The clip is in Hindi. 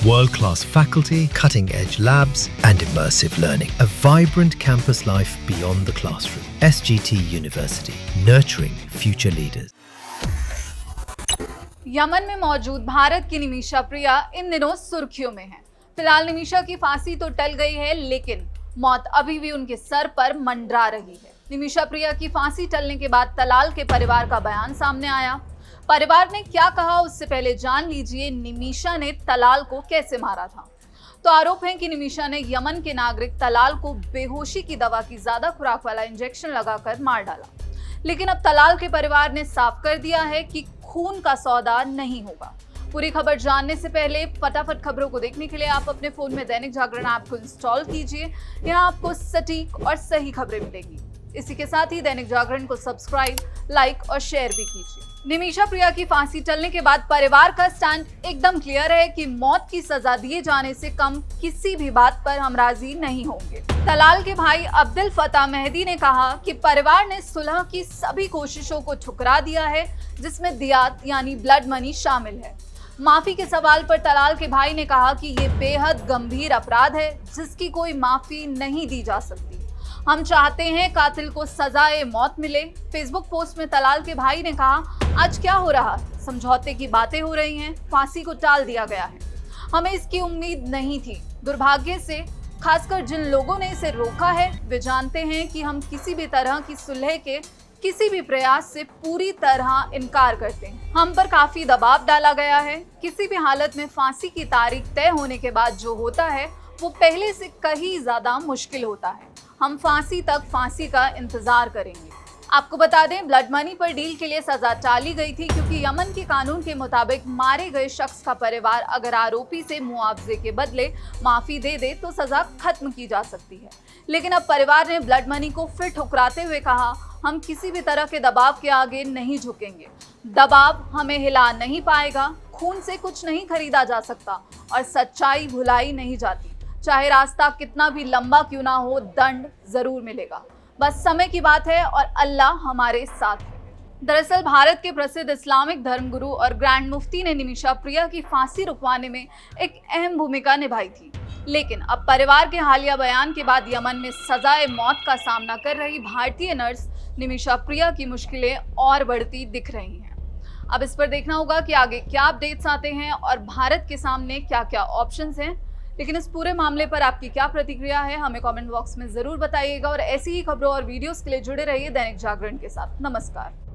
World-class faculty, cutting-edge labs and immersive learning. A vibrant campus life beyond the classroom. SGT University, nurturing future leaders. Yemen में मौजूद भारत की निमिषा प्रिया इन दिनों सुर्खियों में है। फिलहाल निमिषा की फांसी तो टल गई है, लेकिन मौत अभी भी उनके सर पर मंडरा रही है। निमिषा प्रिया की फांसी टलने के बाद तलाल के परिवार का बयान सामने आया। परिवार ने क्या कहा, उससे पहले जान लीजिए निमिषा ने तलाल को कैसे मारा था। तो आरोप है कि निमिषा ने यमन के नागरिक तलाल को बेहोशी की दवा की ज्यादा खुराक वाला इंजेक्शन लगाकर मार डाला। लेकिन अब तलाल के परिवार ने साफ कर दिया है कि खून का सौदा नहीं होगा। पूरी खबर जानने से पहले फटाफट खबरों को देखने के लिए आप अपने फोन में दैनिक जागरण ऐप को इंस्टॉल कीजिए। यहाँ आपको सटीक और सही खबरें मिलेंगी। इसी के साथ ही दैनिक जागरण को सब्सक्राइब, लाइक और शेयर भी कीजिए। निमिषा प्रिया की फांसी टलने के बाद परिवार का स्टैंड एकदम क्लियर है कि मौत की सजा दिए जाने से कम किसी भी बात पर हम राजी नहीं होंगे। तलाल के भाई अब्दुल फताह मेहदी ने कहा कि परिवार ने सुलह की सभी कोशिशों को ठुकरा दिया है, जिसमें दियात यानी ब्लड मनी शामिल है। माफी के सवाल पर तलाल के भाई ने कहा कि ये बेहद गंभीर अपराध है, जिसकी कोई माफी नहीं दी जा सकती। हम चाहते हैं कातिल को सजाए मौत मिले। फेसबुक पोस्ट में तलाल के भाई ने कहा, आज क्या हो रहा है, समझौते की बातें हो रही हैं, फांसी को टाल दिया गया है। हमें इसकी उम्मीद नहीं थी। दुर्भाग्य से खासकर जिन लोगों ने इसे रोका है, वे जानते हैं कि हम किसी भी तरह की सुलह के किसी भी प्रयास से पूरी तरह इनकार करते हैं। हम पर काफी दबाव डाला गया है। किसी भी हालत में फांसी की तारीख तय होने के बाद जो होता है वो पहले से कहीं ज्यादा मुश्किल होता है। हम फांसी तक फांसी का इंतजार करेंगे। आपको बता दें, ब्लड मनी पर डील के लिए सजा टाली गई थी, क्योंकि यमन के कानून के मुताबिक मारे गए शख्स का परिवार अगर आरोपी से मुआवजे के बदले माफी दे दे तो सजा खत्म की जा सकती है। लेकिन अब परिवार ने ब्लड मनी को फिर ठुकराते हुए कहा, हम किसी भी तरह के दबाव के आगे नहीं झुकेंगे। दबाव हमें हिला नहीं पाएगा। खून से कुछ नहीं खरीदा जा सकता और सच्चाई भुलाई नहीं जाती। चाहे रास्ता कितना भी लंबा क्यों ना हो, दंड जरूर मिलेगा। बस समय की बात है और अल्लाह हमारे साथ है। दरअसल भारत के प्रसिद्ध इस्लामिक धर्मगुरु और ग्रैंड मुफ्ती ने निमिषा प्रिया की फांसी रुकवाने में एक अहम भूमिका निभाई थी। लेकिन अब परिवार के हालिया बयान के बाद यमन में सजाए मौत का सामना कर रही भारतीय नर्स निमिषा प्रिया की मुश्किलें और बढ़ती दिख रही हैं। अब इस पर देखना होगा कि आगे क्या अपडेट्स आते हैं और भारत के सामने क्या क्या ऑप्शंस हैं। लेकिन इस पूरे मामले पर आपकी क्या प्रतिक्रिया है, हमें कमेंट बॉक्स में जरूर बताइएगा और ऐसी ही खबरों और वीडियोस के लिए जुड़े रहिए दैनिक जागरण के साथ। नमस्कार।